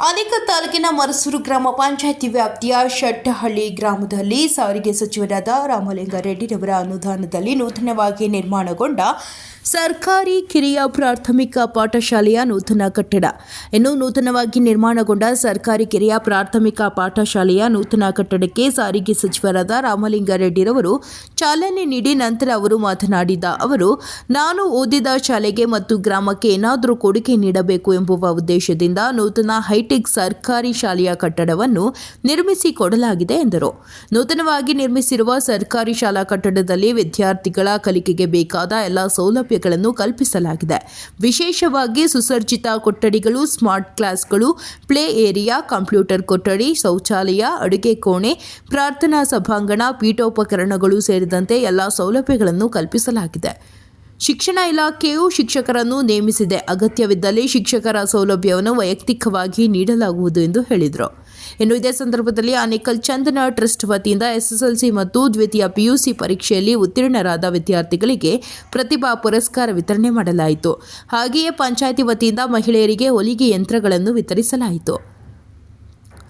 ಆನೇಕಲ್ ತಾಲೂಕಿನ ಮರಸೂರು ಗ್ರಾಮ ಪಂಚಾಯಿತಿ ವ್ಯಾಪ್ತಿಯ ಶೆಟ್ಟಹಳ್ಳಿ ಗ್ರಾಮದಲ್ಲಿ ಸಾರಿಗೆ ಸಚಿವರಾದ ರಾಮಲಿಂಗಾರೆಡ್ಡಿರವರ ಅನುದಾನದಲ್ಲಿ ನೂತನವಾಗಿ ನಿರ್ಮಾಣಗೊಂಡ ಸರ್ಕಾರಿ ಕಿರಿಯ ಪ್ರಾಥಮಿಕ ಪಾಠಶಾಲೆಯ ನೂತನ ಕಟ್ಟಡ. ಇನ್ನು ನೂತನವಾಗಿ ನಿರ್ಮಾಣಗೊಂಡ ಸರ್ಕಾರಿ ಕಿರಿಯ ಪ್ರಾಥಮಿಕ ಪಾಠಶಾಲೆಯ ನೂತನ ಕಟ್ಟಡಕ್ಕೆ ಸಾರಿಗೆ ಸಚಿವರಾದ ರಾಮಲಿಂಗಾರೆಡ್ಡಿರವರು ಚಾಲನೆ ನೀಡಿ ನಂತರ ಅವರು ಮಾತನಾಡಿದ ಅವರು, ನಾನು ಓದಿದ ಶಾಲೆಗೆ ಮತ್ತು ಗ್ರಾಮಕ್ಕೆ ಏನಾದರೂ ಕೊಡುಗೆ ನೀಡಬೇಕು ಎಂಬುವ ಉದ್ದೇಶದಿಂದ ನೂತನ ಹೈಟೆಕ್ ಸರ್ಕಾರಿ ಶಾಲೆಯ ಕಟ್ಟಡವನ್ನು ನಿರ್ಮಿಸಿಕೊಡಲಾಗಿದೆ ಎಂದರು. ನೂತನವಾಗಿ ನಿರ್ಮಿಸಿರುವ ಸರ್ಕಾರಿ ಶಾಲಾ ಕಟ್ಟಡದಲ್ಲಿ ವಿದ್ಯಾರ್ಥಿಗಳ ಕಲಿಕೆಗೆ ಬೇಕಾದ ಎಲ್ಲ ಸೌಲಭ್ಯಗಳನ್ನು ಕಲ್ಪಿಸಲಾಗಿದೆ. ವಿಶೇಷವಾಗಿ ಸುಸಜ್ಜಿತ ಕೊಠಡಿಗಳು, ಸ್ಮಾರ್ಟ್ ಕ್ಲಾಸ್ಗಳು, ಪ್ಲೇ ಏರಿಯಾ, ಕಂಪ್ಯೂಟರ್ ಕೊಠಡಿ, ಶೌಚಾಲಯ, ಅಡುಗೆ ಕೋಣೆ, ಪ್ರಾರ್ಥನಾ ಸಭಾಂಗಣ, ಪೀಠೋಪಕರಣಗಳು ಸೇರಿದಂತೆ ಎಲ್ಲ ಸೌಲಭ್ಯಗಳನ್ನು ಕಲ್ಪಿಸಲಾಗಿದೆ. ಶಿಕ್ಷಣ ಇಲಾಖೆಯು ಶಿಕ್ಷಕರನ್ನು ನೇಮಿಸಿದೆ. ಅಗತ್ಯವಿದ್ದಲ್ಲಿ ಶಿಕ್ಷಕರ ಸೌಲಭ್ಯವನ್ನು ವೈಯಕ್ತಿಕವಾಗಿ ನೀಡಲಾಗುವುದು ಎಂದು ಹೇಳಿದರು. ಇನ್ನು ಇದೇ ಸಂದರ್ಭದಲ್ಲಿ ಆನೇಕಲ್ ಚಂದನ ಟ್ರಸ್ಟ್ ವತಿಯಿಂದ ಎಸ್ಎಸ್ಎಲ್ಸಿ ಮತ್ತು ದ್ವಿತೀಯ ಪಿಯುಸಿ ಪರೀಕ್ಷೆಯಲ್ಲಿ ಉತ್ತೀರ್ಣರಾದ ವಿದ್ಯಾರ್ಥಿಗಳಿಗೆ ಪ್ರತಿಭಾ ಪುರಸ್ಕಾರ ವಿತರಣೆ ಮಾಡಲಾಯಿತು. ಹಾಗೆಯೇ ಪಂಚಾಯಿತಿ ವತಿಯಿಂದ ಮಹಿಳೆಯರಿಗೆ ಹೊಲಿಗೆ ಯಂತ್ರಗಳನ್ನು ವಿತರಿಸಲಾಯಿತು.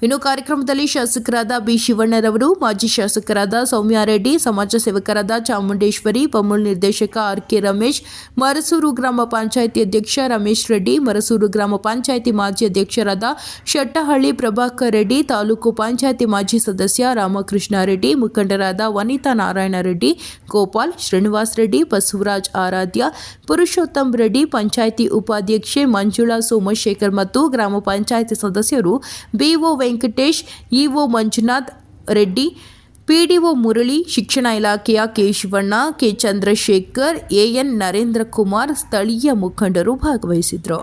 ಇನ್ನು ಕಾರ್ಯಕ್ರಮದಲ್ಲಿ ಶಾಸಕರಾದ ಬಿ ಶಿವಣ್ಣರವರು, ಮಾಜಿ ಶಾಸಕರಾದ ಸೌಮ್ಯಾರೆಡ್ಡಿ, ಸಮಾಜ ಸೇವಕರಾದ ಚಾಮುಂಡೇಶ್ವರಿ, ಪಮುಲ್ ನಿರ್ದೇಶಕ ಆರ್.ಕೆ. ರಮೇಶ್, ಮರಸೂರು ಗ್ರಾಮ ಪಂಚಾಯಿತಿ ಅಧ್ಯಕ್ಷ ರಮೇಶ್ ರೆಡ್ಡಿ, ಮರಸೂರು ಗ್ರಾಮ ಪಂಚಾಯಿತಿ ಮಾಜಿ ಅಧ್ಯಕ್ಷರಾದ ಶೆಟ್ಟಹಳ್ಳಿ ಪ್ರಭಾಕರ್ ರೆಡ್ಡಿ, ತಾಲೂಕು ಪಂಚಾಯಿತಿ ಮಾಜಿ ಸದಸ್ಯ ರಾಮಕೃಷ್ಣ ರೆಡ್ಡಿ, ಮುಖಂಡರಾದ ವನಿತಾ ನಾರಾಯಣ ರೆಡ್ಡಿ, ಗೋಪಾಲ್, ಶ್ರೀನಿವಾಸ್ ರೆಡ್ಡಿ, ಬಸವರಾಜ್ ಆರಾಧ್ಯ, ಪುರುಷೋತ್ತಮ್ ರೆಡ್ಡಿ, ಪಂಚಾಯಿತಿ ಉಪಾಧ್ಯಕ್ಷೆ ಮಂಜುಳಾ ಸೋಮಶೇಖರ್ ಮತ್ತು ಗ್ರಾಮ ಪಂಚಾಯಿತಿ ಸದಸ್ಯರು BO Venkatesh, EO Manjunath Reddy, PDO Murali, ಶಿಕ್ಷಣ ಇಲಾಖೆಯ K Shivanna, K Chandrashekhar, AN Narendra Kumar, ಸ್ಥಳೀಯ ಮುಖಂಡರು ಭಾಗವಹಿಸಿದರು.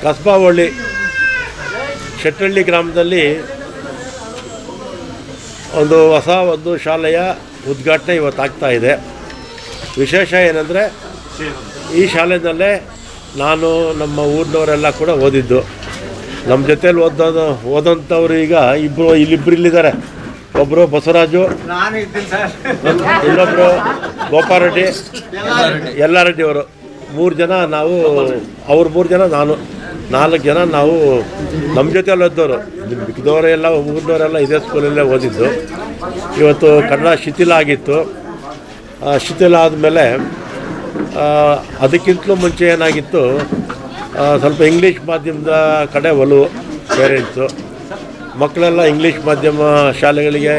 ಕಸ್ಬಾವಳ್ಳಿ ಶೆಟ್ಟಳ್ಳಿ ಗ್ರಾಮದಲ್ಲಿ ಒಂದು ಶಾಲೆಯ ಉದ್ಘಾಟನೆ ಇವತ್ತಾಗ್ತಾ ಇದೆ. ವಿಶೇಷ ಏನಂದರೆ ಈ ಶಾಲೆಯಲ್ಲೇ ನಾನು ನಮ್ಮ ಊರಿನವರೆಲ್ಲ ಕೂಡ ಓದಿದ್ದು. ನಮ್ಮ ಜೊತೇಲಿ ಓದಂಥವ್ರು ಈಗ ಇಲ್ಲಿದ್ದಾರೆ. ಒಬ್ಬರು ಬಸವರಾಜು, ಇನ್ನೊಬ್ಬರು ಗೋಪಾರೆಡ್ಡಿ, ಯಲ್ಲಾರೆಡ್ಡಿ ಅವರು 3 ಜನ. ನಾವು ಅವ್ರು 3 ಜನ, ನಾನು 4 ಜನ ನಾವು ನಮ್ಮ ಜೊತೆಯಲ್ಲಿ ಓದ್ದವರು. ಮಿಕ್ಕಿದವರೆಲ್ಲ ಊರಿನವರೆಲ್ಲ ಇದೇ ಸ್ಕೂಲಲ್ಲೇ ಓದಿದ್ದು. ಇವತ್ತು ಕನ್ನಡ ಶಿಥಿಲ ಆಗಿತ್ತು. ಶಿಥಿಲ ಆದಮೇಲೆ ಅದಕ್ಕಿಂತಲೂ ಮುಂಚೆ ಏನಾಗಿತ್ತು, ಸ್ವಲ್ಪ ಇಂಗ್ಲೀಷ್ ಮಾಧ್ಯಮದ ಕಡೆ ಒಲವು ಪೇರೆಂಟ್ಸು. ಮಕ್ಕಳೆಲ್ಲ ಇಂಗ್ಲೀಷ್ ಮಾಧ್ಯಮ ಶಾಲೆಗಳಿಗೆ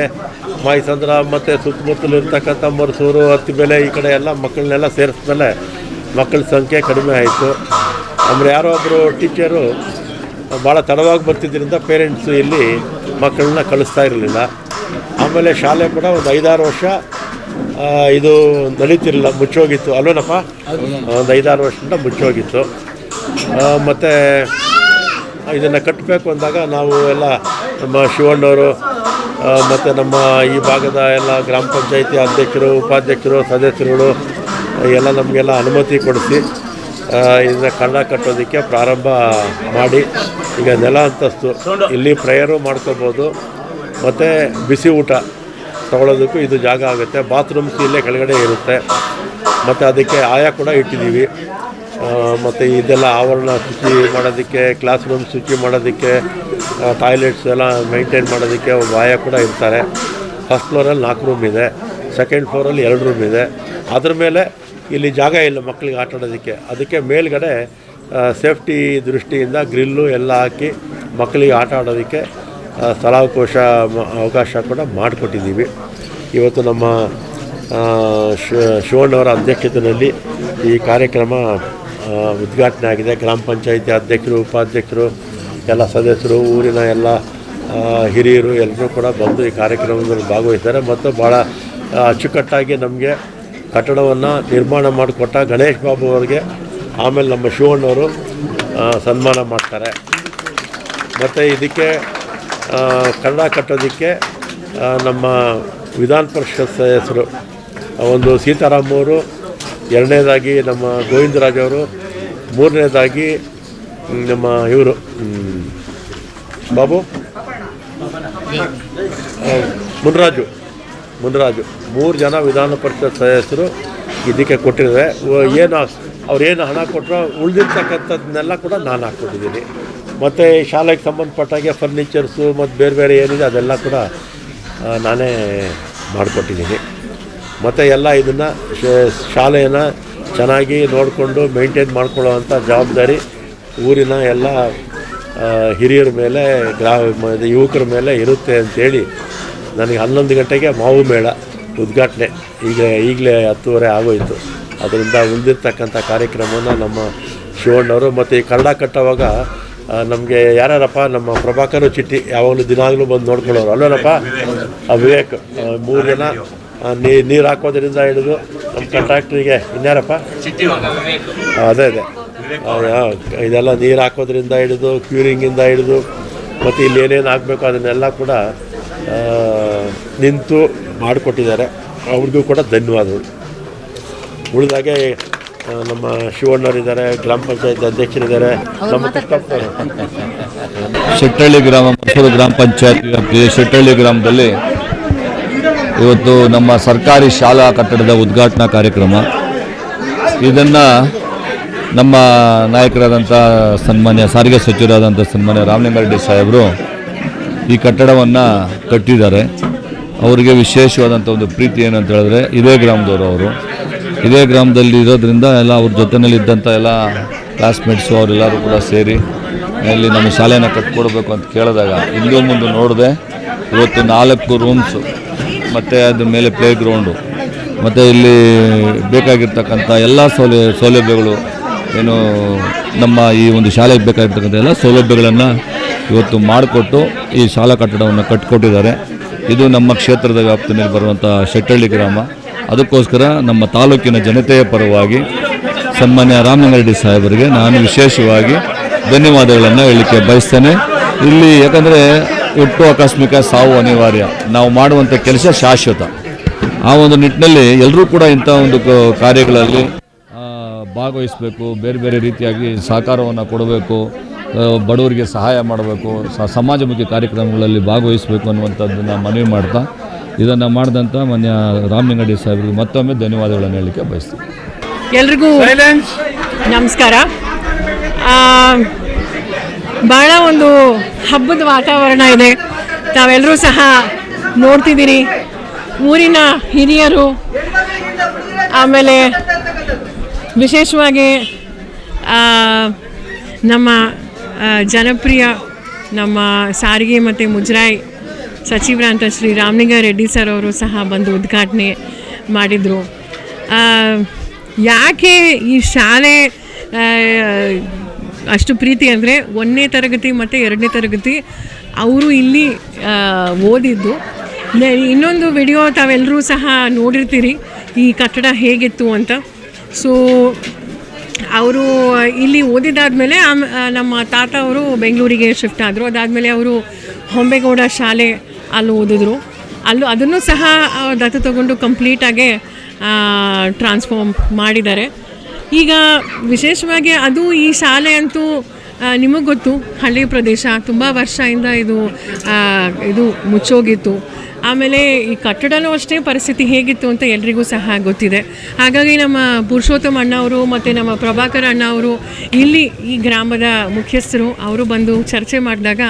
ಮಾಯಸಂದ್ರ ಮತ್ತು ಸುತ್ತಮುತ್ತಲು ಇರ್ತಕ್ಕಂಥ ಮರಸೂರು, ಹತ್ತಿಬೆಲೆ ಈ ಕಡೆ ಎಲ್ಲ ಮಕ್ಕಳನ್ನೆಲ್ಲ ಸೇರಿಸ್ಮೇಲೆ ಮಕ್ಕಳ ಸಂಖ್ಯೆ ಕಡಿಮೆ ಆಯಿತು. ಆಮೇಲೆ ಯಾರೋ ಒಬ್ಬರು ಟೀಚರು ಭಾಳ ತಡವಾಗಿ ಬರ್ತಿದ್ದರಿಂದ ಪೇರೆಂಟ್ಸು ಇಲ್ಲಿ ಮಕ್ಕಳನ್ನ ಕಳಿಸ್ತಾ ಇರಲಿಲ್ಲ. ಆಮೇಲೆ ಶಾಲೆ ಕೂಡ ಒಂದು 5-6 ವರ್ಷ ಇದು ನಡೀತಿರಲಿಲ್ಲ, ಮುಚ್ಚೋಗಿತ್ತು ಅಲ್ವೇನಪ್ಪ. ಒಂದು 5-6 ವರ್ಷದಿಂದ ಮುಚ್ಚೋಗಿತ್ತು. ಮತ್ತು ಇದನ್ನು ಕಟ್ಟಬೇಕು ಅಂದಾಗ ನಾವು ಎಲ್ಲ ನಮ್ಮ ಶಿವಣ್ಣವರು ಮತ್ತು ನಮ್ಮ ಈ ಭಾಗದ ಎಲ್ಲ ಗ್ರಾಮ ಪಂಚಾಯಿತಿ ಅಧ್ಯಕ್ಷರು, ಉಪಾಧ್ಯಕ್ಷರು, ಸದಸ್ಯರುಗಳು ಎಲ್ಲ ನಮಗೆಲ್ಲ ಅನುಮತಿ ಕೊಡಿಸಿ ಇದನ್ನು ಕನ್ನಡ ಕಟ್ಟೋದಕ್ಕೆ ಪ್ರಾರಂಭ ಮಾಡಿ ಈಗ ನೆಲ ಅಂತಸ್ತು ಇಲ್ಲಿ ಪ್ರೇಯರು ಮಾಡ್ಕೋಬೋದು ಮತ್ತು ಬಿಸಿ ಊಟ ತಗೊಳ್ಳೋದಕ್ಕೂ ಇದು ಜಾಗ ಆಗುತ್ತೆ. ಬಾತ್ರೂಮ್ಸ್ ಇಲ್ಲೇ ಕೆಳಗಡೆ ಇರುತ್ತೆ. ಮತ್ತು ಅದಕ್ಕೆ ಆಯಾ ಕೂಡ ಇಟ್ಟಿದ್ದೀವಿ. ಮತ್ತು ಇದೆಲ್ಲ ಆವರಣ ಶುಚಿ ಮಾಡೋದಕ್ಕೆ, ಕ್ಲಾಸ್ ರೂಮ್ ಶುಚಿ ಮಾಡೋದಕ್ಕೆ, ಟಾಯ್ಲೆಟ್ಸ್ ಎಲ್ಲ ಮೇಂಟೈನ್ ಮಾಡೋದಕ್ಕೆ ಒಬ್ಬ ಆಯಾ ಕೂಡ ಇರ್ತಾರೆ. ಫಸ್ಟ್ ಫ್ಲೋರಲ್ಲಿ 4 ರೂಮ್ ಇದೆ, ಸೆಕೆಂಡ್ ಫ್ಲೋರಲ್ಲಿ 2 ರೂಮ್ ಇದೆ. ಅದ್ರ ಮೇಲೆ ಇಲ್ಲಿ ಜಾಗ ಇಲ್ಲ ಮಕ್ಕಳಿಗೆ ಆಟ ಆಡೋದಕ್ಕೆ. ಅದಕ್ಕೆ ಮೇಲ್ಗಡೆ ಸೇಫ್ಟಿ ದೃಷ್ಟಿಯಿಂದ ಗ್ರಿಲ್ಲು ಎಲ್ಲ ಹಾಕಿ ಮಕ್ಕಳಿಗೆ ಆಟ ಆಡೋದಕ್ಕೆ ಅವಕಾಶ ಕೂಡ ಮಾಡಿಕೊಟ್ಟಿದ್ದೀವಿ. ಇವತ್ತು ನಮ್ಮ ಶಿವಣ್ಣವರ ಅಧ್ಯಕ್ಷತೆಯಲ್ಲಿ ಈ ಕಾರ್ಯಕ್ರಮ ಉದ್ಘಾಟನೆ ಆಗಿದೆ. ಗ್ರಾಮ ಪಂಚಾಯಿತಿ ಅಧ್ಯಕ್ಷರು, ಉಪಾಧ್ಯಕ್ಷರು, ಎಲ್ಲ ಸದಸ್ಯರು, ಊರಿನ ಎಲ್ಲ ಹಿರಿಯರು ಎಲ್ಲರೂ ಕೂಡ ಬಂದು ಈ ಕಾರ್ಯಕ್ರಮದಲ್ಲಿ ಭಾಗವಹಿಸ್ತಾರೆ. ಮತ್ತು ಭಾಳ ಅಚ್ಚುಕಟ್ಟಾಗಿ ನಮಗೆ ಕಟ್ಟಡವನ್ನು ನಿರ್ಮಾಣ ಮಾಡಿಕೊಟ್ಟ ಗಣೇಶ್ ಬಾಬು ಅವರಿಗೆ ಆಮೇಲೆ ನಮ್ಮ ಶಿವಣ್ಣವರು ಸನ್ಮಾನ ಮಾಡ್ತಾರೆ. ಮತ್ತು ಇದಕ್ಕೆ ಕನ್ನಡ ಕಟ್ಟೋದಕ್ಕೆ ನಮ್ಮ ವಿಧಾನ ಪರಿಷತ್ ಸದಸ್ಯರು ಒಂದು ಸೀತಾರಾಮ್ ಅವರು, 2ನೇದಾಗಿ ನಮ್ಮ ಗೋವಿಂದರಾಜವರು, 3ನೇದಾಗಿ ನಮ್ಮ ಇವರು ಬಾಬು ಮುನ್ರಾಜು 3 ಜನ ವಿಧಾನ ಪರಿಷತ್ ಸದಸ್ಯರು ಇದಕ್ಕೆ ಕೊಟ್ಟಿದ್ದಾರೆ. ಅವ್ರೇನು ಹಣ ಕೊಟ್ಟರೋ ಉಳಿದಿರ್ತಕ್ಕಂಥದ್ದನ್ನೆಲ್ಲ ಕೂಡ ನಾನು ಹಾಕ್ಕೊಟ್ಟಿದ್ದೀನಿ. ಮತ್ತು ಶಾಲೆಗೆ ಸಂಬಂಧಪಟ್ಟಾಗೆ ಫರ್ನಿಚರ್ಸು ಮತ್ತು ಬೇರೆ ಏನಿದೆ ಅದೆಲ್ಲ ಕೂಡ ನಾನೇ ಮಾಡಿಕೊಟ್ಟಿದ್ದೀನಿ. ಮತ್ತು ಎಲ್ಲ ಇದನ್ನು ಶಾಲೆಯನ್ನು ಚೆನ್ನಾಗಿ ನೋಡಿಕೊಂಡು ಮೇಂಟೈನ್ ಮಾಡ್ಕೊಳ್ಳೋವಂಥ ಜವಾಬ್ದಾರಿ ಊರಿನ ಎಲ್ಲ ಹಿರಿಯರ ಮೇಲೆ, ಯುವಕರ ಮೇಲೆ ಇರುತ್ತೆ ಅಂಥೇಳಿ ನನಗೆ 11 ಗಂಟೆಗೆ ಮಾವು ಮೇಳ ಉದ್ಘಾಟನೆ ಈಗಲೇ 10:30 ಆಗೋಯಿತು. ಅದರಿಂದ ಉಳಿದಿರ್ತಕ್ಕಂಥ ಕಾರ್ಯಕ್ರಮವನ್ನು ನಮ್ಮ ಶಿವಣ್ಣವರು ಮತ್ತು ಈ ಕನ್ನಡ ಕಟ್ಟೋವಾಗ ನಮಗೆ ಯಾರ್ಯಾರಪ್ಪ, ನಮ್ಮ ಪ್ರಭಾಕರ್ ಚಿಟ್ಟಿ ಯಾವಾಗಲೂ ದಿನಾಗಲೂ ಬಂದು ನೋಡ್ಕೊಳ್ಳೋರು ಅಲ್ವೇನಪ್ಪ, ವಿವೇಕ್, 3 ಜನ ನೀರು ಹಾಕೋದ್ರಿಂದ ಹಿಡಿದು ನಮ್ಮ ಕಾಂಟ್ರಾಕ್ಟ್ರಿಗೆ ಇನ್ಯಾರಪ್ಪ, ಅದೇ ಇದೆಲ್ಲ ನೀರು ಹಾಕೋದ್ರಿಂದ ಹಿಡಿದು ಕ್ಯೂರಿಂಗಿಂದ ಹಿಡಿದು ಮತ್ತು ಇಲ್ಲಿ ಏನೇನು ಆಗಬೇಕು ಅದನ್ನೆಲ್ಲ ಕೂಡ ನಿಂತು ಮಾಡಿಕೊಟ್ಟಿದ್ದಾರೆ. ಅವ್ರಿಗೂ ಕೂಡ ಧನ್ಯವಾದಗಳು. ಉಳಿದಾಗೆ ನಮ್ಮ ಶಿವಣ್ಣವರಿದ್ದಾರೆ, ಗ್ರಾಮ ಪಂಚಾಯತ್ ಅಧ್ಯಕ್ಷರಿದ್ದಾರೆ, ನಮ್ಮ ಶೆಟ್ಟಳ್ಳಿ ಗ್ರಾಮ ಮೈಸೂರು ಗ್ರಾಮ ಪಂಚಾಯತ್ ವ್ಯಾಪ್ತಿಯ ಶೆಟ್ಟಳ್ಳಿ ಗ್ರಾಮದಲ್ಲಿ ಇವತ್ತು ನಮ್ಮ ಸರ್ಕಾರಿ ಶಾಲಾ ಕಟ್ಟಡದ ಉದ್ಘಾಟನಾ ಕಾರ್ಯಕ್ರಮ. ಇದನ್ನು ನಮ್ಮ ನಾಯಕರಾದಂಥ ಸನ್ಮಾನ್ಯ ಸಾರಿಗೆ ಸಚಿವರಾದಂಥ ಸನ್ಮಾನ್ಯ ರಾಮಲಿಂಗಾರೆಡ್ಡಿ ಸಾಹೇಬರು ಈ ಕಟ್ಟಡವನ್ನು ಕಟ್ಟಿದ್ದಾರೆ. ಅವರಿಗೆ ವಿಶೇಷವಾದಂಥ ಒಂದು ಪ್ರೀತಿ ಏನಂತ ಹೇಳಿದ್ರೆ, ಇದೇ ಗ್ರಾಮದವರು ಅವರು, ಇದೇ ಗ್ರಾಮದಲ್ಲಿ ಇರೋದ್ರಿಂದ ಎಲ್ಲ ಅವ್ರ ಜೊತೆಯಲ್ಲಿದ್ದಂಥ ಎಲ್ಲ ಕ್ಲಾಸ್ಮೇಟ್ಸು ಅವರೆಲ್ಲರೂ ಕೂಡ ಸೇರಿ ಇಲ್ಲಿ ನಮ್ಮ ಶಾಲೆಯನ್ನು ಕಟ್ಕೊಡ್ಬೇಕು ಅಂತ ಕೇಳಿದಾಗ ಹಿಂದೂ ಮುಂದೆ ನೋಡಿದೆ. ಇವತ್ತು 4 ರೂಮ್ಸು ಮತ್ತು ಅದ್ರ ಮೇಲೆ ಪ್ಲೇ ಗ್ರೌಂಡು ಮತ್ತು ಇಲ್ಲಿ ಬೇಕಾಗಿರ್ತಕ್ಕಂಥ ಎಲ್ಲ ಸೌಲಭ್ಯಗಳು ಏನು ನಮ್ಮ ಈ ಒಂದು ಶಾಲೆಗೆ ಬೇಕಾಗಿರ್ತಕ್ಕಂಥ ಎಲ್ಲ ಸೌಲಭ್ಯಗಳನ್ನು ಇವತ್ತು ಮಾಡಿಕೊಟ್ಟು ಈ ಶಾಲಾ ಕಟ್ಟಡವನ್ನು ಕಟ್ಟಿಕೊಟ್ಟಿದ್ದಾರೆ. ಇದು ನಮ್ಮ ಕ್ಷೇತ್ರದ ವ್ಯಾಪ್ತಿಯಲ್ಲಿ ಬರುವಂಥ ಶೆಟ್ಟಳ್ಳಿ ಗ್ರಾಮ. ಅದಕ್ಕೋಸ್ಕರ ನಮ್ಮ ತಾಲೂಕಿನ ಜನತೆಯ ಪರವಾಗಿ ಸನ್ಮಾನ್ಯ ರಾಮಲಿಂಗಾರೆಡ್ಡಿ ಸಾಹೇಬರಿಗೆ ನಾನು ವಿಶೇಷವಾಗಿ ಧನ್ಯವಾದಗಳನ್ನು ಹೇಳಲಿಕ್ಕೆ ಬಯಸ್ತೇನೆ. ಇಲ್ಲಿ ಯಾಕಂದರೆ ಹುಟ್ಟು ಆಕಸ್ಮಿಕ ಸಾವು ಅನಿವಾರ್ಯ, ನಾವು ಮಾಡುವಂಥ ಕೆಲಸ ಶಾಶ್ವತ. ಆ ಒಂದು ನಿಟ್ಟಿನಲ್ಲಿ ಎಲ್ಲರೂ ಕೂಡ ಇಂಥ ಒಂದು ಕಾರ್ಯಗಳಲ್ಲಿ ಭಾಗವಹಿಸಬೇಕು, ಬೇರೆ ಬೇರೆ ರೀತಿಯಾಗಿ ಸಹಕಾರವನ್ನು ಕೊಡಬೇಕು, ಬಡವರಿಗೆ ಸಹಾಯ ಮಾಡಬೇಕು, ಸಮಾಜಮುಖಿ ಕಾರ್ಯಕ್ರಮಗಳಲ್ಲಿ ಭಾಗವಹಿಸಬೇಕು ಅನ್ನುವಂಥದ್ದನ್ನು ಮನವಿ ಮಾಡ್ತಾ ಇದನ್ನು ಮಾಡಿದಂಥ ಮಾನ್ಯ ರಾಮಲಿಂಗಾರೆಡ್ಡಿ ಸಾಹೇಬರಿಗೆ ಮತ್ತೊಮ್ಮೆ ಧನ್ಯವಾದಗಳನ್ನು ಹೇಳಲಿಕ್ಕೆ ಬಯಸ್ತೀನಿ. ಎಲ್ರಿಗೂ ನಮಸ್ಕಾರ. ಭಾಳ ಒಂದು ಹಬ್ಬದ ವಾತಾವರಣ ಇದೆ, ತಾವೆಲ್ಲರೂ ಸಹ ನೋಡ್ತಿದ್ದೀರಿ. ಊರಿನ ಹಿರಿಯರು, ಆಮೇಲೆ ವಿಶೇಷವಾಗಿ ನಮ್ಮ ಜನಪ್ರಿಯ ನಮ್ಮ ಸಾರಿಗೆ ಮತ್ತು ಮುಜರಾಯಿ ಸಚಿವರಂತ ಶ್ರೀ ರಾಮಲಿಂಗಾರೆಡ್ಡಿ ಸರ್ ಅವರು ಸಹ ಬಂದು ಉದ್ಘಾಟನೆ ಮಾಡಿದರು. ಯಾಕೆ ಈ ಶಾಲೆ ಅಷ್ಟು ಪ್ರೀತಿ ಅಂದರೆ 1ನೇ ತರಗತಿ ಮತ್ತು 2ನೇ ತರಗತಿ ಅವರು ಇಲ್ಲಿ ಓದಿದ್ದು. ಇನ್ನೊಂದು ವಿಡಿಯೋ ತಾವೆಲ್ಲರೂ ಸಹ ನೋಡಿರ್ತೀರಿ ಈ ಕಟ್ಟಡ ಹೇಗಿತ್ತು ಅಂತ. ಸೊ ಅವರು ಇಲ್ಲಿ ಓದಿದ್ದಾದಮೇಲೆ ನಮ್ಮ ತಾತ ಅವರು ಬೆಂಗಳೂರಿಗೆ ಶಿಫ್ಟ್ ಆದರು. ಅದಾದಮೇಲೆ ಅವರು ಹೊಂಬೇಗೌಡ ಶಾಲೆ ಅಲ್ಲಿ ಓದಿದ್ರು. ಅದನ್ನು ಸಹ ದತ್ತು ತಗೊಂಡು ಕಂಪ್ಲೀಟಾಗೆ ಟ್ರಾನ್ಸ್ಫಾರ್ಮ್ ಮಾಡಿದ್ದಾರೆ. ಈಗ ವಿಶೇಷವಾಗಿ ಅದು ಈ ಶಾಲೆ ಅಂತೂ ನಿಮಗೆ ಗೊತ್ತು, ಹಳ್ಳಿ ಪ್ರದೇಶ, ತುಂಬ ವರ್ಷದಿಂದ ಇದು ಮುಚ್ಚೋಗಿತ್ತು. ಆಮೇಲೆ ಈ ಕಟ್ಟಡನೂ ಅಷ್ಟೇ ಪರಿಸ್ಥಿತಿ ಹೇಗಿತ್ತು ಅಂತ ಎಲ್ರಿಗೂ ಸಹ ಗೊತ್ತಿದೆ. ಹಾಗಾಗಿ ನಮ್ಮ ಪುರುಷೋತ್ತಮ ಅಣ್ಣ ಅವರು ಮತ್ತು ನಮ್ಮ ಪ್ರಭಾಕರ್ ಅಣ್ಣ ಅವರು ಇಲ್ಲಿ ಈ ಗ್ರಾಮದ ಮುಖ್ಯಸ್ಥರು ಅವರು ಬಂದು ಚರ್ಚೆ ಮಾಡಿದಾಗ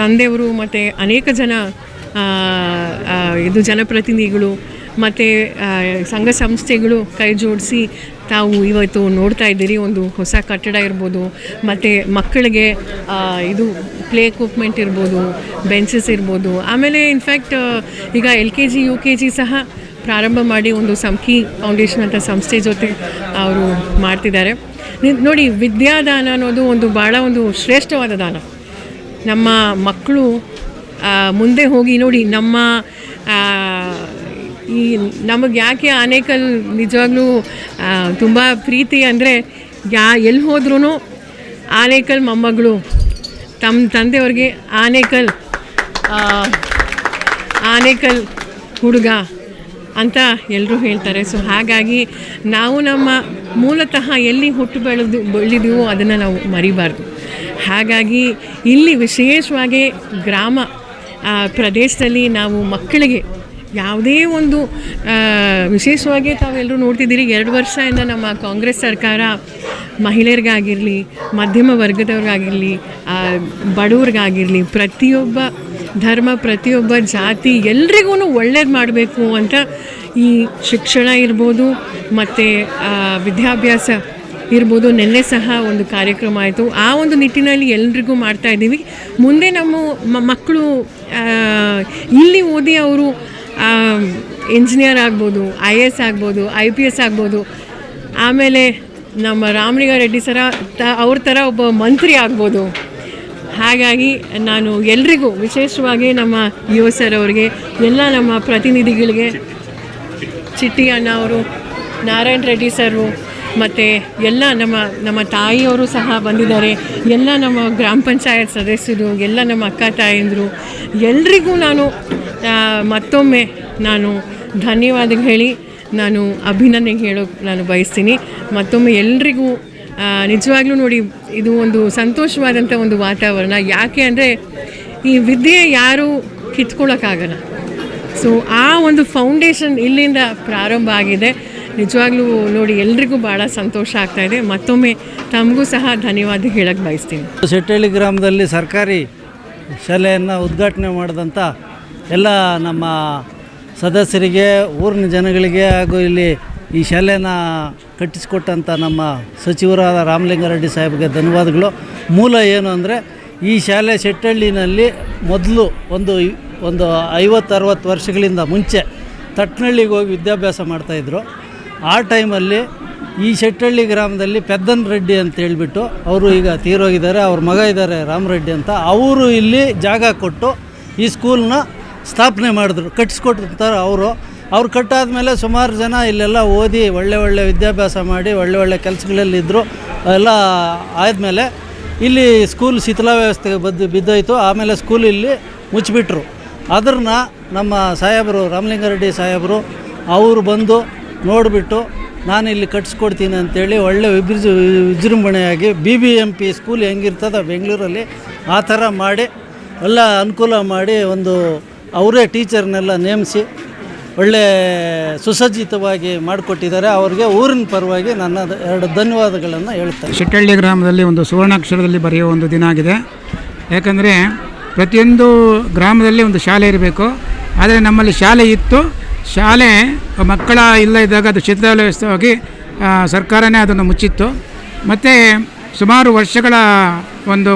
ತಂದೆಯವರು ಮತ್ತು ಅನೇಕ ಜನ ಜನಪ್ರತಿನಿಧಿಗಳು ಮತ್ತು ಸಂಘ ಸಂಸ್ಥೆಗಳು ಕೈ ಜೋಡಿಸಿ ತಾವು ಇವತ್ತು ನೋಡ್ತಾ ಇದ್ದೀರಿ. ಒಂದು ಹೊಸ ಕಟ್ಟಡ ಇರ್ಬೋದು, ಮತ್ತು ಮಕ್ಕಳಿಗೆ ಪ್ಲೇ ಎಕ್ವಿಪ್ಮೆಂಟ್ ಇರ್ಬೋದು, ಬೆಂಚಸ್ ಇರ್ಬೋದು. ಆಮೇಲೆ ಇನ್ಫ್ಯಾಕ್ಟ್ ಈಗ LKG UKG ಸಹ ಪ್ರಾರಂಭ ಮಾಡಿ ಒಂದು ಸಂಕಿ ಫೌಂಡೇಶನ್ ಅಂತ ಸಂಸ್ಥೆ ಜೊತೆ ಅವರು ಮಾಡ್ತಿದ್ದಾರೆ. ನೋಡಿ, ವಿದ್ಯಾದಾನ ಅನ್ನೋದು ಒಂದು ಭಾಳ ಒಂದು ಶ್ರೇಷ್ಠವಾದ ದಾನ. ನಮ್ಮ ಮಕ್ಕಳು ಮುಂದೆ ಹೋಗಿ ನೋಡಿ, ನಮಗೆ ಯಾಕೆ ಆನೇಕಲ್ ನಿಜವಾಗ್ಲೂ ತುಂಬ ಪ್ರೀತಿ ಅಂದರೆ, ಎಲ್ಲಿ ಹೋದ್ರೂ ಆನೇಕಲ್ ಮೊಮ್ಮಗಳು, ತಮ್ಮ ತಂದೆಯವ್ರಿಗೆ ಆನೇಕಲ್ ಹುಡುಗ ಅಂತ ಎಲ್ಲರೂ ಹೇಳ್ತಾರೆ. ಸೊ ಹಾಗಾಗಿ ನಾವು ನಮ್ಮ ಮೂಲತಃ ಎಲ್ಲಿ ಹುಟ್ಟು ಬೆಳೆದಿದ್ದೀವೋ ಅದನ್ನು ನಾವು ಮರಿಬಾರ್ದು. ಹಾಗಾಗಿ ಇಲ್ಲಿ ವಿಶೇಷವಾಗಿ ಗ್ರಾಮ ಪ್ರದೇಶದಲ್ಲಿ ನಾವು ಮಕ್ಕಳಿಗೆ ಯಾವುದೇ ಒಂದು ವಿಶೇಷವಾಗಿ ತಾವೆಲ್ಲರೂ ನೋಡ್ತಿದ್ದೀರಿ, 2 ವರ್ಷದಿಂದ ನಮ್ಮ ಕಾಂಗ್ರೆಸ್ ಸರ್ಕಾರ ಮಹಿಳೆಯರಿಗಾಗಿರಲಿ, ಮಧ್ಯಮ ವರ್ಗದವ್ರಿಗಾಗಿರಲಿ, ಬಡವ್ರಿಗಾಗಿರಲಿ, ಪ್ರತಿಯೊಬ್ಬ ಧರ್ಮ, ಪ್ರತಿಯೊಬ್ಬ ಜಾತಿ ಎಲ್ರಿಗೂ ಒಳ್ಳೇದು ಮಾಡಬೇಕು ಅಂತ ಈ ಶಿಕ್ಷಣ ಇರ್ಬೋದು ಮತ್ತು ವಿದ್ಯಾಭ್ಯಾಸ ಇರ್ಬೋದು. ನಿನ್ನೆ ಸಹ ಒಂದು ಕಾರ್ಯಕ್ರಮ ಆಯಿತು. ಆ ಒಂದು ನಿಟ್ಟಿನಲ್ಲಿ ಎಲ್ರಿಗೂ ಮಾಡ್ತಾಯಿದ್ದೀವಿ. ಮುಂದೆ ನಮ್ಮ ಮಕ್ಕಳು ಇಲ್ಲಿ ಓದಿ ಅವರು ಇಂಜಿನಿಯರ್ ಆಗ್ಬೋದು, IAS ಆಗ್ಬೋದು, IPS ಆಗ್ಬೋದು, ಆಮೇಲೆ ನಮ್ಮ ರಾಮಲಿಂಗಾರೆಡ್ಡಿ ಅವ್ರ ಥರ ಒಬ್ಬ ಮಂತ್ರಿ ಆಗ್ಬೋದು. ಹಾಗಾಗಿ ನಾನು ಎಲ್ರಿಗೂ, ವಿಶೇಷವಾಗಿ ನಮ್ಮ ಯುವ ಸರ್ ಅವರಿಗೆ, ಎಲ್ಲ ನಮ್ಮ ಪ್ರತಿನಿಧಿಗಳಿಗೆ, ಚಿಟ್ಟಿ ಅಣ್ಣ ಅವರು, ನಾರಾಯಣ ರೆಡ್ಡಿ ಸರು, ಮತ್ತು ಎಲ್ಲ ನಮ್ಮ ತಾಯಿಯವರು ಸಹ ಬಂದಿದ್ದಾರೆ, ಎಲ್ಲ ನಮ್ಮ ಗ್ರಾಮ ಪಂಚಾಯತ್ ಸದಸ್ಯರು, ಎಲ್ಲ ನಮ್ಮ ಅಕ್ಕ ತಾಯಂದರು, ಎಲ್ರಿಗೂ ಮತ್ತೊಮ್ಮೆ ನಾನು ಧನ್ಯವಾದ ಹೇಳಿ ನಾನು ಅಭಿನಂದನೆ ಹೇಳೋಕ್ಕೆ ನಾನು ಬಯಸ್ತೀನಿ. ಮತ್ತೊಮ್ಮೆ ಎಲ್ರಿಗೂ ನಿಜವಾಗ್ಲೂ ನೋಡಿ, ಇದು ಒಂದು ಸಂತೋಷವಾದಂಥ ಒಂದು ವಾತಾವರಣ. ಯಾಕೆ ಅಂದರೆ ಈ ವಿದ್ಯೆ ಯಾರೂ ಕಿತ್ಕೊಳ್ಳೋಕ್ಕಾಗಲ್ಲ. ಸೊ ಆ ಒಂದು ಫೌಂಡೇಶನ್ ಇಲ್ಲಿಂದ ಪ್ರಾರಂಭ ಆಗಿದೆ. ನಿಜವಾಗ್ಲೂ ನೋಡಿ, ಎಲ್ರಿಗೂ ಭಾಳ ಸಂತೋಷ ಆಗ್ತಾಯಿದೆ. ಮತ್ತೊಮ್ಮೆ ತಮಗೂ ಸಹ ಧನ್ಯವಾದ ಹೇಳಕ್ಕೆ ಬಯಸ್ತೀನಿ. ಶೆಟ್ಟಳ್ಳಿ ಗ್ರಾಮದಲ್ಲಿ ಸರ್ಕಾರಿ ಶಾಲೆಯನ್ನು ಉದ್ಘಾಟನೆ ಮಾಡಿದಂಥ ಎಲ್ಲ ನಮ್ಮ ಸದಸ್ಯರಿಗೆ, ಊರಿನ ಜನಗಳಿಗೆ ಹಾಗೂ ಇಲ್ಲಿ ಈ ಶಾಲೆನ ಕಟ್ಟಿಸಿಕೊಟ್ಟಂಥ ನಮ್ಮ ಸಚಿವರಾದ ರಾಮಲಿಂಗಾರೆಡ್ಡಿ ಸಾಹೇಬ್ಗೆ ಧನ್ಯವಾದಗಳು. ಮೂಲ ಏನು ಅಂದರೆ, ಈ ಶಾಲೆ ಶೆಟ್ಟಳ್ಳಿನಲ್ಲಿ ಮೊದಲು ಒಂದು 50-60 ವರ್ಷಗಳಿಂದ ಮುಂಚೆ ತಟ್ನಳ್ಳಿಗೆ ಹೋಗಿ ವಿದ್ಯಾಭ್ಯಾಸ ಮಾಡ್ತಾಯಿದ್ರು. ಆ ಟೈಮಲ್ಲಿ ಈ ಶೆಟ್ಟಳ್ಳಿ ಗ್ರಾಮದಲ್ಲಿ ಪೆದ್ದನ್ ರೆಡ್ಡಿ ಅಂತ ಹೇಳಿಬಿಟ್ಟು, ಅವರು ಈಗ ತೀರೋಗಿದ್ದಾರೆ, ಅವ್ರ ಮಗ ಇದ್ದಾರೆ ರಾಮರೆಡ್ಡಿ ಅಂತ, ಅವರು ಇಲ್ಲಿ ಜಾಗ ಕೊಟ್ಟು ಈ ಸ್ಕೂಲ್ನ ಸ್ಥಾಪನೆ ಮಾಡಿದ್ರು, ಕಟ್ಟಿಸ್ಕೊಟ್ಟಿರ್ತಾರೆ ಅವ್ರು ಕಟ್ಟಾದಮೇಲೆ ಸುಮಾರು ಜನ ಇಲ್ಲೆಲ್ಲ ಓದಿ ಒಳ್ಳೆ ವಿದ್ಯಾಭ್ಯಾಸ ಮಾಡಿ ಒಳ್ಳೆ ಕೆಲಸಗಳಲ್ಲಿದ್ದರು. ಎಲ್ಲ ಆದಮೇಲೆ ಇಲ್ಲಿ ಸ್ಕೂಲ್ ಶಿಥಿಲಾವಸ್ಥೆಗೆ ಬಿದ್ದೋಯ್ತು. ಆಮೇಲೆ ಸ್ಕೂಲ್ ಇಲ್ಲಿ ಮುಚ್ಚಿಬಿಟ್ರು. ಅದನ್ನು ನಮ್ಮ ಸಾಹೇಬರು ರಾಮಲಿಂಗಾರೆಡ್ಡಿ ಸಾಹೇಬರು ಅವರು ಬಂದು ನೋಡಿಬಿಟ್ಟು ನಾನು ಇಲ್ಲಿ ಕಟ್ಸ್ಕೊಡ್ತೀನಿ ಅಂತೇಳಿ ಒಳ್ಳೆ ವಿಜೃಂಭಣೆಯಾಗಿ BBMP ಸ್ಕೂಲ್ ಹೆಂಗಿರ್ತದೆ ಬೆಂಗಳೂರಲ್ಲಿ ಆ ಥರ ಮಾಡಿ ಎಲ್ಲ ಅನುಕೂಲ ಮಾಡಿ ಅವರೇ ಟೀಚರ್ನೆಲ್ಲ ನೇಮಿಸಿ ಒಳ್ಳೆ ಸುಸಜ್ಜಿತವಾಗಿ ಮಾಡಿಕೊಟ್ಟಿದ್ದಾರೆ. ಅವ್ರಿಗೆ ಊರಿನ ಪರವಾಗಿ ನನ್ನ 2 ಧನ್ಯವಾದಗಳನ್ನು ಹೇಳ್ತಾರೆ. ಶೆಟ್ಟಹಳ್ಳಿ ಗ್ರಾಮದಲ್ಲಿ ಒಂದು ಸುವರ್ಣಾಕ್ಷರದಲ್ಲಿ ಬರೆಯುವ ಒಂದು ದಿನ ಆಗಿದೆ. ಯಾಕಂದರೆ ಪ್ರತಿಯೊಂದು ಗ್ರಾಮದಲ್ಲಿ ಒಂದು ಶಾಲೆ ಇರಬೇಕು. ಆದರೆ ನಮ್ಮಲ್ಲಿ ಶಾಲೆ ಇತ್ತು. ಶಾಲೆ ಮಕ್ಕಳ ಇಲ್ಲ ಇದ್ದಾಗ ಅದು ಶಿಥಿಲಾವಸ್ಥೆಯಾಗಿ ಸರ್ಕಾರನೇ ಅದನ್ನು ಮುಚ್ಚಿತ್ತು. ಮತ್ತು ಸುಮಾರು ವರ್ಷಗಳ ಒಂದು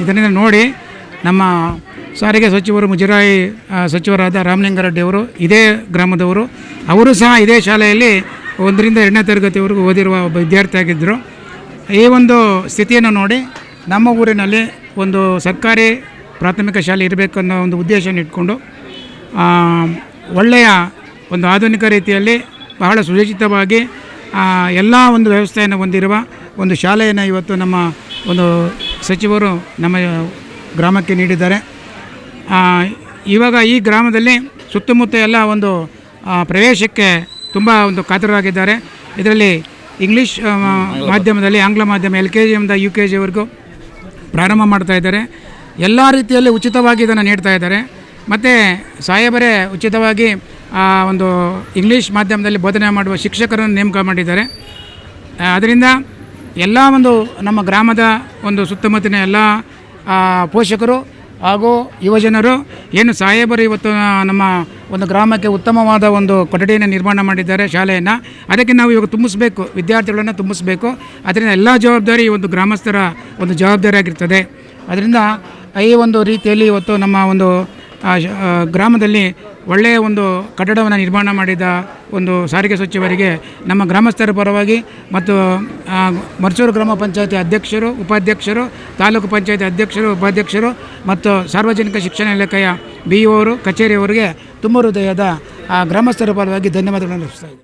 ಇದರಿಂದ ನೋಡಿ ನಮ್ಮ ಸಾರಿಗೆ ಸಚಿವರು ಮುಜರಾಯಿ ಸಚಿವರಾದ ರಾಮಲಿಂಗಾರೆಡ್ಡಿಯವರು ಇದೇ ಗ್ರಾಮದವರು. ಅವರು ಸಹ ಇದೇ ಶಾಲೆಯಲ್ಲಿ 1ರಿಂದ 2ನೇ ತರಗತಿವರೆಗೂ ಓದಿರುವ ಒಬ್ಬ ವಿದ್ಯಾರ್ಥಿಯಾಗಿದ್ದರು. ಈ ಒಂದು ಸ್ಥಿತಿಯನ್ನು ನೋಡಿ ನಮ್ಮ ಊರಿನಲ್ಲಿ ಒಂದು ಸರ್ಕಾರಿ ಪ್ರಾಥಮಿಕ ಶಾಲೆ ಇರಬೇಕನ್ನೋ ಒಂದು ಉದ್ದೇಶನ ಇಟ್ಕೊಂಡು ಒಳ್ಳೆಯ ಒಂದು ಆಧುನಿಕ ರೀತಿಯಲ್ಲಿ ಬಹಳ ಸುಸಜ್ಜಿತವಾಗಿ ಎಲ್ಲ ಒಂದು ವ್ಯವಸ್ಥೆಯನ್ನು ಹೊಂದಿರುವ ಒಂದು ಶಾಲೆಯನ್ನು ಇವತ್ತು ನಮ್ಮ ಒಂದು ಸಚಿವರು ನಮ್ಮ ಗ್ರಾಮಕ್ಕೆ ನೀಡಿದ್ದಾರೆ. ಇವಾಗ ಈ ಗ್ರಾಮದಲ್ಲಿ ಸುತ್ತಮುತ್ತ ಎಲ್ಲ ಒಂದು ಪ್ರವೇಶಕ್ಕೆ ತುಂಬ ಒಂದು ಕಾತರರಾಗಿದ್ದಾರೆ. ಇದರಲ್ಲಿ ಇಂಗ್ಲೀಷ್ ಮಾಧ್ಯಮದಲ್ಲಿ ಆಂಗ್ಲ ಮಾಧ್ಯಮ LKGಯಿಂದ UKGವರೆಗೂ ಪ್ರಾರಂಭ ಮಾಡ್ತಾ ಇದ್ದಾರೆ. ಎಲ್ಲ ರೀತಿಯಲ್ಲಿ ಉಚಿತವಾಗಿ ಇದನ್ನು ನೀಡ್ತಾ ಇದ್ದಾರೆ. ಮತ್ತು ಸಾಹೇಬರೇ ಉಚಿತವಾಗಿ ಒಂದು ಇಂಗ್ಲೀಷ್ ಮಾಧ್ಯಮದಲ್ಲಿ ಬೋಧನೆ ಮಾಡುವ ಶಿಕ್ಷಕರನ್ನು ನೇಮಕ ಮಾಡಿದ್ದಾರೆ. ಅದರಿಂದ ಎಲ್ಲ ಒಂದು ನಮ್ಮ ಗ್ರಾಮದ ಒಂದು ಸುತ್ತಮುತ್ತಲಿನ ಎಲ್ಲ ಪೋಷಕರು ಹಾಗೂ ಯುವಜನರು ಏನು ಸಾಹೇಬರು ಇವತ್ತು ನಮ್ಮ ಒಂದು ಗ್ರಾಮಕ್ಕೆ ಉತ್ತಮವಾದ ಒಂದು ಕೊಠಡಿಯನ್ನು ನಿರ್ಮಾಣ ಮಾಡಿದ್ದಾರೆ, ಶಾಲೆಯನ್ನು. ಅದಕ್ಕೆ ನಾವು ಇವಾಗ ತುಂಬಿಸ್ಬೇಕು, ವಿದ್ಯಾರ್ಥಿಗಳನ್ನು ತುಂಬಿಸ್ಬೇಕು. ಅದರಿಂದ ಎಲ್ಲ ಜವಾಬ್ದಾರಿ ಈ ಒಂದು ಗ್ರಾಮಸ್ಥರ ಒಂದು ಜವಾಬ್ದಾರಿಯಾಗಿರ್ತದೆ. ಅದರಿಂದ ಈ ಒಂದು ರೀತಿಯಲ್ಲಿ ಇವತ್ತು ನಮ್ಮ ಒಂದು ಗ್ರಾಮದಲ್ಲಿ ಒಳ್ಳೆಯ ಒಂದು ಕಟ್ಟಡವನ್ನು ನಿರ್ಮಾಣ ಮಾಡಿದ ಒಂದು ಸಾರಿಗೆ ಸಚಿವರಿಗೆ ನಮ್ಮ ಗ್ರಾಮಸ್ಥರ ಪರವಾಗಿ ಮತ್ತು ಮರ್ಚೂರು ಗ್ರಾಮ ಪಂಚಾಯತಿ ಅಧ್ಯಕ್ಷರು, ಉಪಾಧ್ಯಕ್ಷರು, ತಾಲೂಕು ಪಂಚಾಯತಿ ಅಧ್ಯಕ್ಷರು, ಉಪಾಧ್ಯಕ್ಷರು ಮತ್ತು ಸಾರ್ವಜನಿಕ ಶಿಕ್ಷಣ ಇಲಾಖೆಯ BO ಅವರು, ಕಚೇರಿಯವರಿಗೆ ತುಂಬ ಹೃದಯದ ಗ್ರಾಮಸ್ಥರ ಪರವಾಗಿ ಧನ್ಯವಾದಗಳನ್ನು ಅರ್ಪಿಸ್ತಾ ಇದ್ದೀನಿ.